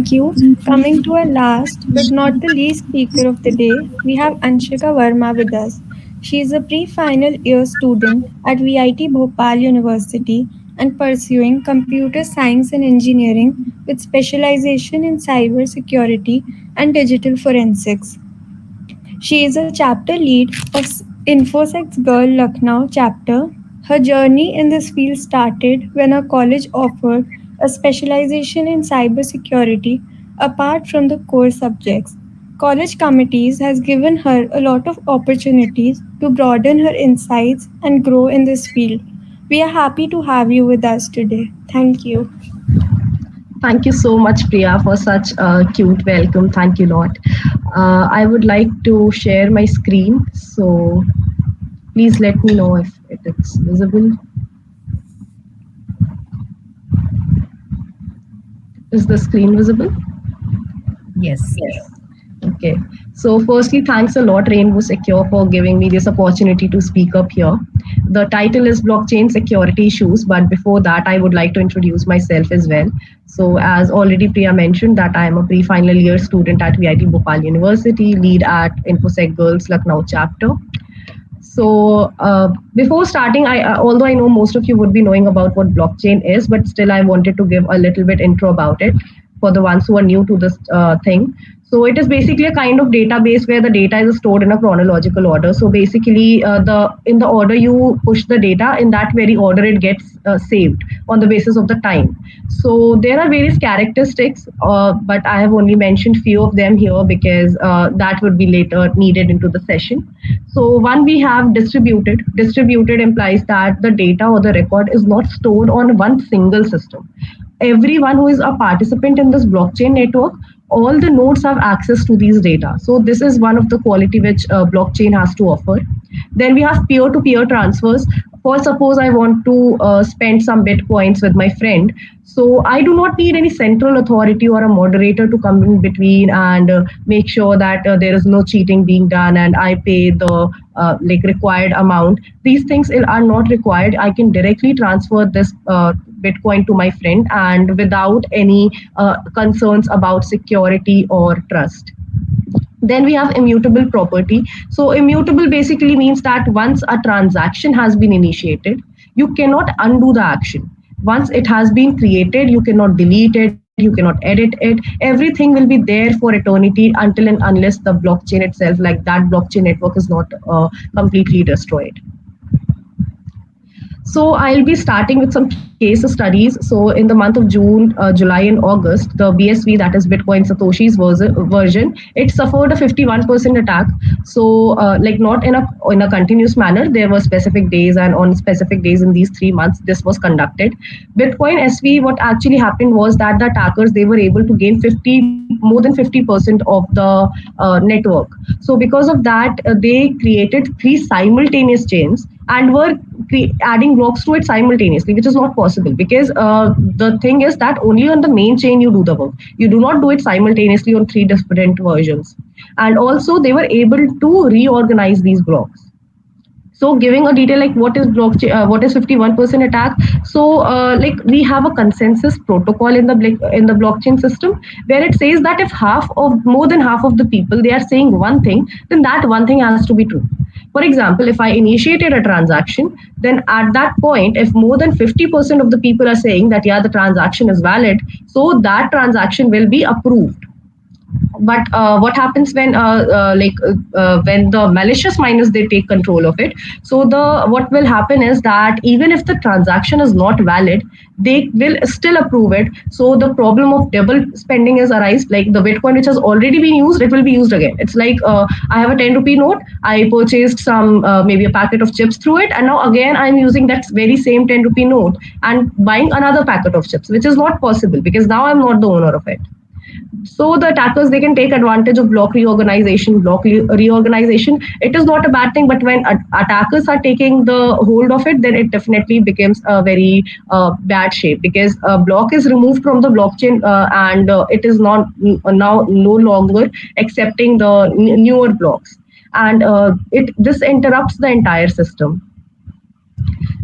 Thank you. Coming to our last but not the least speaker of the day, we have Anshika Verma with us. She is a pre-final year student at VIT Bhopal University and pursuing computer science and engineering with specialization in cyber security and digital forensics. She is a chapter lead of InfoSec's Girl Lucknow chapter. Her journey in this field started when her college offered a specialization in cybersecurity apart from the core subjects. College committees has given her a lot of opportunities to broaden her insights and grow in this field. We are happy to have you with us today. Thank you. Thank you so much, Priya, for such a cute welcome. Thank you a lot. I would like to share my screen. So please let me know if it is visible. Is the screen visible? Yes. Yes. Okay. So firstly, thanks a lot, Rainbow Secure, for giving me this opportunity to speak up here. The title is Blockchain Security Issues, but before that, I would like to introduce myself as well. So as already Priya mentioned that I am a pre-final year student at VIT Bhopal University, lead at InfoSec Girls Lucknow chapter. So before starting, although I know most of you would be knowing about what blockchain is, but still I wanted to give a little bit intro about it for the ones who are new to this thing. So it is basically a kind of database where the data is stored in a chronological order. So basically, in the order you push the data, in that very order it gets saved on the basis of the time. So there are various characteristics, but I have only mentioned few of them here because that would be later needed into the session. So one, we have distributed. Distributed implies that the data or the record is not stored on one single system. Everyone who is a participant in this blockchain network, all the nodes have access to these data. So this is one of the quality which blockchain has to offer. Then we have peer-to-peer transfers. For suppose I want to spend some bitcoins with my friend, so I do not need any central authority or a moderator to come in between and make sure that there is no cheating being done and I pay the like required amount. These things are not required. I can directly transfer this Bitcoin to my friend and without any concerns about security or trust. Then we have immutable property. So immutable basically means that once a transaction has been initiated, you cannot undo the action. Once it has been created, you cannot delete it, you cannot edit it. Everything will be there for eternity until and unless the blockchain itself, like that blockchain network, is not completely destroyed. So I'll be starting with some case studies. So in the month of June, July and August, the BSV, that is Bitcoin Satoshi's version, it suffered a 51% attack. So like not in a continuous manner, there were specific days and on specific days in these 3 months, this was conducted. Bitcoin SV, what actually happened was that the attackers, they were able to gain more than 50% of the network. So because of that, they created 3 simultaneous chains and were adding blocks to it simultaneously, which is not possible because the thing is that only on the main chain you do the work. You do not do it simultaneously on 3 different versions. And also they were able to reorganize these blocks. So giving a detail like what is blockchain, what is 51% attack. So like we have a consensus protocol in the blockchain system where it says that if more than half of the people, they are saying one thing, then that one thing has to be true. For example, if I initiated a transaction, then at that point, if more than 50% of the people are saying that, yeah, the transaction is valid, so that transaction will be approved. But what happens when when the malicious miners, they take control of it? So what will happen is that even if the transaction is not valid, they will still approve it. So the problem of double spending is arise. Like the Bitcoin which has already been used, it will be used again. It's like I have a 10 rupee note, I purchased some maybe a packet of chips through it, and now again I'm using that very same 10 rupee note and buying another packet of chips, which is not possible because now I'm not the owner of it. So the attackers, they can take advantage of block reorganization. It is not a bad thing, but when attackers are taking the hold of it, then it definitely becomes a very bad shape because a block is removed from the blockchain and it is not now no longer accepting the newer blocks, and this interrupts the entire system.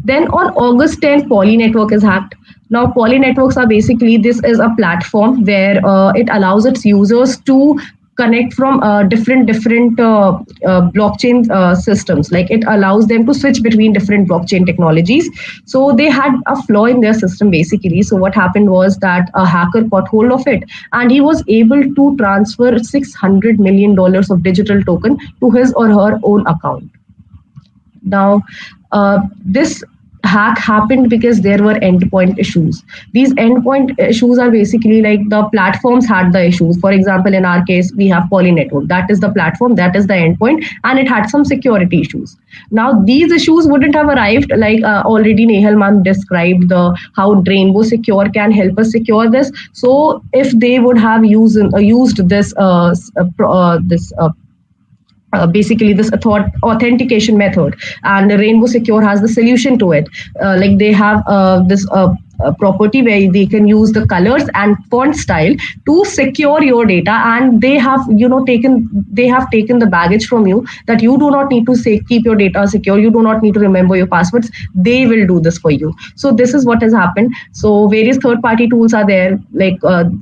Then on August 10th, Poly network is hacked. Now, poly networks are basically, this is a platform where it allows its users to connect from different blockchain systems. Like, it allows them to switch between different blockchain technologies. So they had a flaw in their system basically. So what happened was that a hacker got hold of it, and he was able to transfer $600 million of digital token to his or her own account. Now, this hack happened because there were endpoint issues. These endpoint issues are basically like the platforms had the issues. For example, in our case, we have Poly Network. That is the platform, that is the endpoint, and it had some security issues. Now, these issues wouldn't have arrived like already Nehal Mann described the how Rainbow Secure can help us secure this. So, if they would have used this basically this authentication method, and Rainbow Secure has the solution to it. Like, they have this property where they can use the colors and font style to secure your data, and they have taken the baggage from you, that you do not need to say keep your data secure, you do not need to remember your passwords, they will do this for you. So this is what has happened. So various third party tools are there, like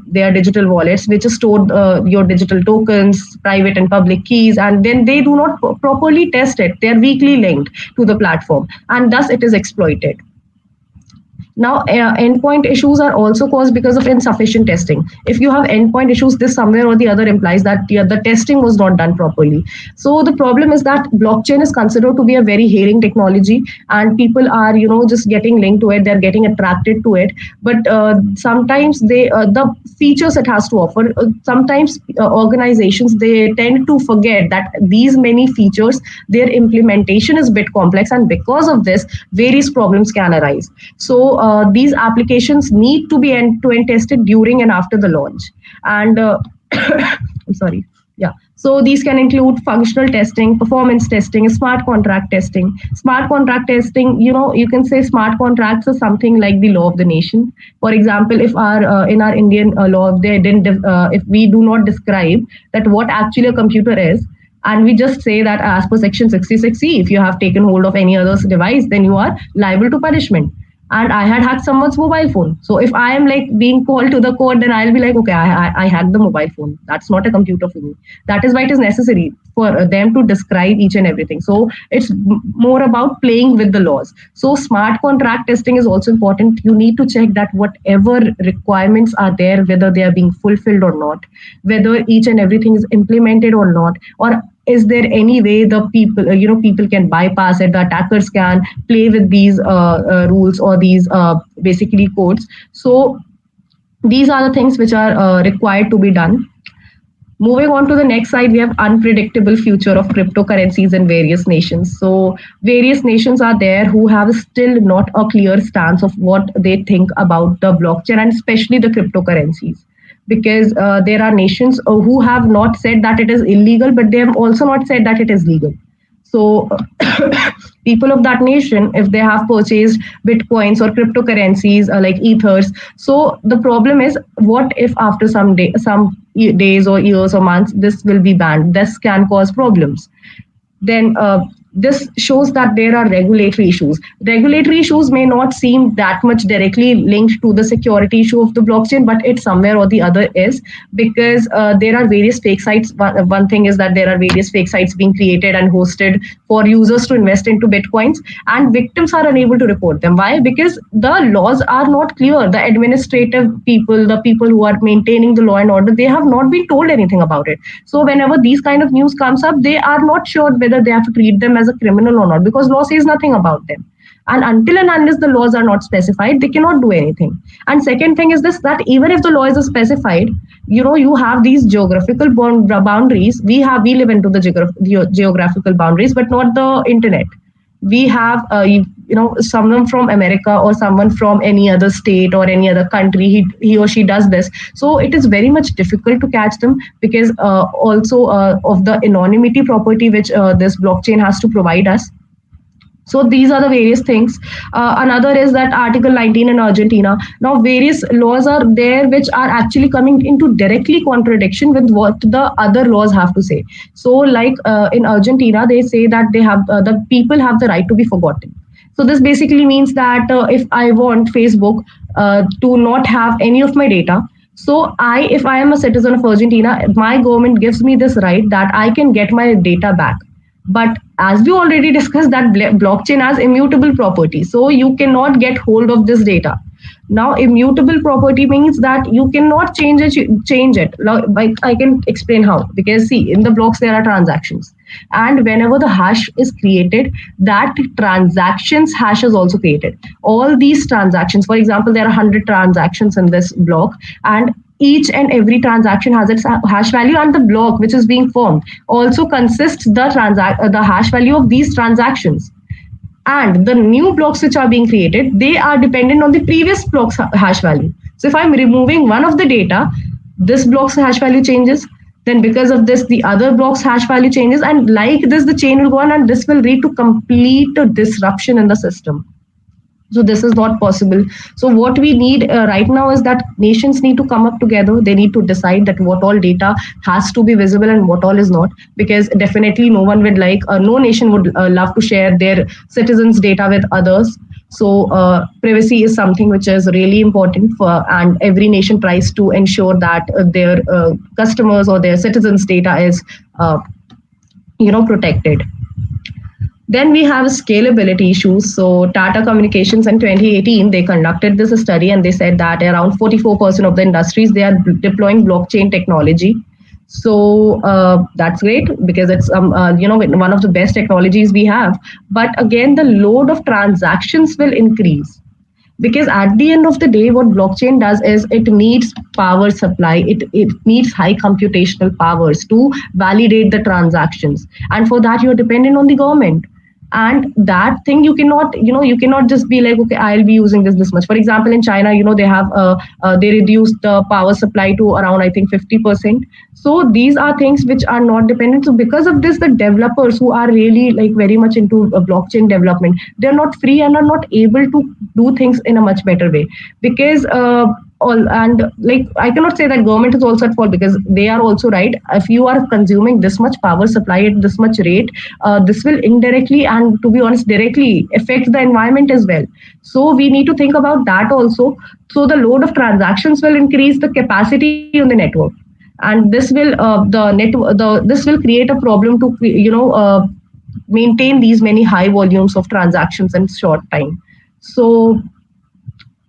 they are digital wallets which store your digital tokens, private and public keys, and then they do not properly test it. They are weakly linked to the platform, and thus it is exploited. Now, endpoint issues are also caused because of insufficient testing. If you have endpoint issues, this somewhere or the other implies that the testing was not done properly. So the problem is that blockchain is considered to be a very hailing technology, and people are, just getting linked to it. They're getting attracted to it. But sometimes the features it has to offer, sometimes organizations, they tend to forget that these many features, their implementation is a bit complex, and because of this, various problems can arise. So these applications need to be end-to-end tested during and after the launch. And I'm sorry. Yeah. So these can include functional testing, performance testing, smart contract testing. Smart contract testing, you can say smart contracts are something like the law of the nation. For example, if in our Indian law, they didn't, if we do not describe that what actually a computer is, and we just say that as per section 66C, if you have taken hold of any other device, then you are liable to punishment. And I had hacked someone's mobile phone. So if I am like being called to the court, then I'll be like, okay, I hacked the mobile phone. That's not a computer for me. That is why it is necessary for them to describe each and everything. So it's more about playing with the laws. So smart contract testing is also important. You need to check that whatever requirements are there, whether they are being fulfilled or not, whether each and everything is implemented or not, or is there any way the people can bypass it, the attackers can play with these rules or these basically codes. So these are the things which are required to be done. Moving on to the next slide, we have unpredictable future of cryptocurrencies in various nations. So various nations are there who have still not a clear stance of what they think about the blockchain, and especially the cryptocurrencies, because there are nations who have not said that it is illegal, but they have also not said that it is legal. So people of that nation, if they have purchased bitcoins or cryptocurrencies like ethers, so the problem is, what if after some days or years or months this will be banned? This can cause problems. Then this shows that there are regulatory issues. Regulatory issues may not seem that much directly linked to the security issue of the blockchain, but it somewhere or the other is, because there are various fake sites. One thing is that there are various fake sites being created and hosted for users to invest into bitcoins, and victims are unable to report them. Why? Because the laws are not clear. The administrative people, the people who are maintaining the law and order, they have not been told anything about it. So whenever these kind of news comes up, they are not sure whether they have to treat them as a criminal or not, because law says nothing about them. And until and unless the laws are not specified, they cannot do anything. And second thing is this, that even if the law is specified, you have these geographical boundaries. We live into the geographical boundaries, but not the internet. We have someone from America or someone from any other state or any other country, he or she does this. So it is very much difficult to catch them, because also of the anonymity property which this blockchain has to provide us. So these are the various things. Another is that Article 19 in Argentina. Now various laws are there which are actually coming into directly contradiction with what the other laws have to say. So like in Argentina, they say that they have the people have the right to be forgotten. So this basically means that if I want Facebook, to not have any of my data. So if I am a citizen of Argentina, my government gives me this right that I can get my data back. But as we already discussed, that blockchain has immutable property, so you cannot get hold of this data. Now, immutable property means that you cannot change it. Change it. Like I can explain how. Because see, in the blocks there are transactions, and whenever the hash is created, that transactions hash is also created. All these transactions, for example, there are 100 transactions in this block, and each and every transaction has its hash value, and the block which is being formed also consists the hash value of these transactions. And the new blocks which are being created, they are dependent on the previous block's hash value. So if I'm removing one of the data, this block's hash value changes. Then because of this, the other block's hash value changes, and like this, the chain will go on, and this will lead to complete disruption in the system. So this is not possible. So what we need right now is that nations need to come up together. They need to decide that what all data has to be visible and what all is not, because definitely no one would no nation would love to share their citizens data with others. So privacy is something which is really important for, and every nation tries to ensure that their customers or their citizens data is protected. Then we have scalability issues. So Tata Communications in 2018, they conducted this study, and they said that around 44% of the industries, they are deploying blockchain technology. So that's great, because it's one of the best technologies we have. But again, the load of transactions will increase, because at the end of the day, what blockchain does is it needs power supply. It needs high computational powers to validate the transactions, and for that you're dependent on the government. And that thing you cannot just be like, okay, I'll be using this much. For example, in China, they have they reduced the power supply to around, I think, 50%. So these are things which are not dependent. So because of this, the developers who are really very much into blockchain development, they're not free and are not able to do things in a much better way, because I cannot say that government is also at fault, because they are also right. If you are consuming this much power supply at this much rate, this will indirectly, and to be honest, directly affect the environment as well. So we need to think about that also. So the load of transactions will increase the capacity on the network, and this will this will create a problem to maintain these many high volumes of transactions in short time. So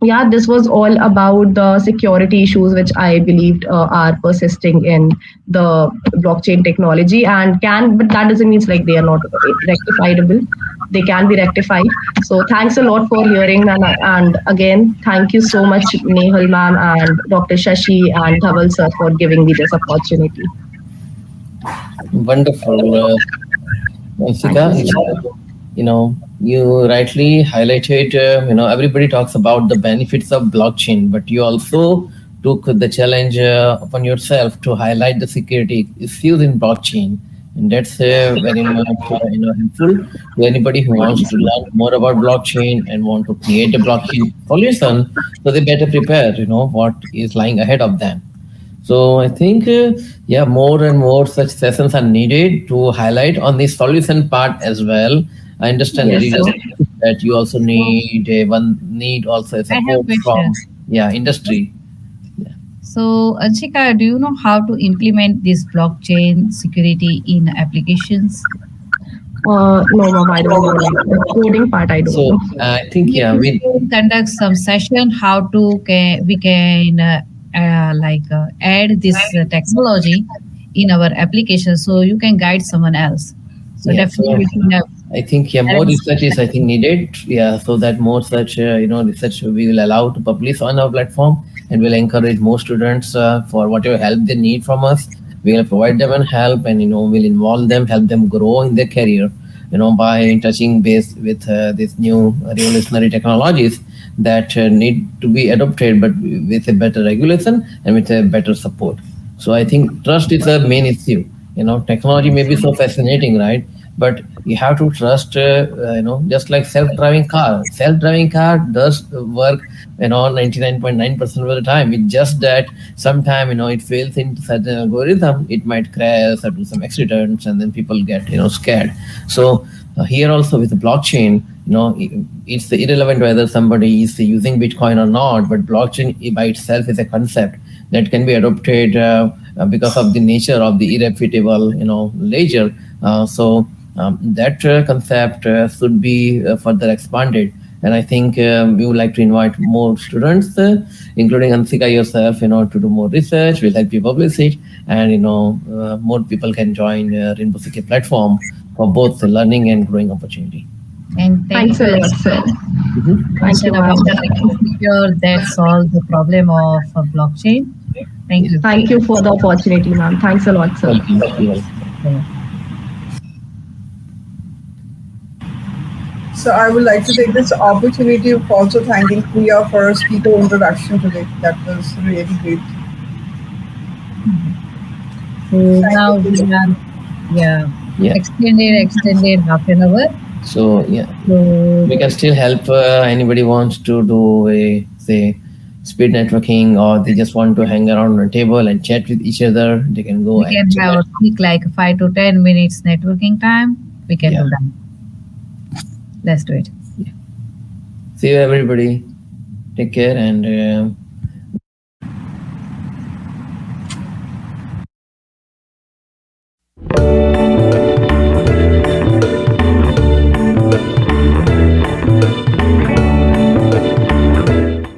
yeah, this was all about the security issues which I believed are persisting in the blockchain technology, but that doesn't mean they are not rectifiable. They can be rectified. So thanks a lot for hearing, and again, thank you so much, Nehal ma'am and Dr. Shashi and Dhaval sir, for giving me this opportunity. Wonderful, Vansika. You rightly highlighted, everybody talks about the benefits of blockchain, but you also took the challenge upon yourself to highlight the security issues in blockchain. And that's very much helpful to anybody who wants to learn more about blockchain and want to create a blockchain solution, so they better prepare, what is lying ahead of them. So I think, more and more such sessions are needed to highlight on the solution part as well. I understand that you also need also support from industry. Yeah. So, Anshika, do you know how to implement this blockchain security in applications? No, ma'am, I don't know. The coding part, I don't know. So I think we conduct some session how we can add this technology in our application, so you can guide someone else. So definitely. I think more research is needed. So that more such research we will allow to publish on our platform, and will encourage more students for whatever help they need from us. We will provide them and help, and we'll involve them, help them grow in their career. By touching base with these new revolutionary technologies that need to be adopted, but with a better regulation and with a better support. So I think trust is the main issue. Technology may be so fascinating, right? but you have to trust, just like self-driving car does work, 99.9% of the time. It's just that sometime, it fails into certain algorithm, it might crash or do some accidents, and then people get, scared. So here also with the blockchain, it's irrelevant whether somebody is using Bitcoin or not, but blockchain by itself is a concept that can be adopted because of the nature of the irrefutable, ledger. That concept should be further expanded. And I think we would like to invite more students, including Ansika yourself, to do more research. We'll help you publish it, and more people can join Rainbow CK platform for both the learning and growing opportunity. And thank Thanks a you lot, sir. Mhm. Thank you, about ma'am. the secure that solve the problem of blockchain. Thank you. Thank you for the opportunity, ma'am. Thanks a lot, sir. Welcome. So I would like to take this opportunity of also thanking Priya for her speaker introduction today. That was really great. So now we are, yeah, Yeah. extended half an hour. So yeah, So we can still help anybody wants to do a say speed networking, or they just want to hang around on a table and chat with each other. They can go we can and have a quick like 5 to 10 minutes networking time. We can Yeah. do that. Let's do it. see you everybody. Take care, and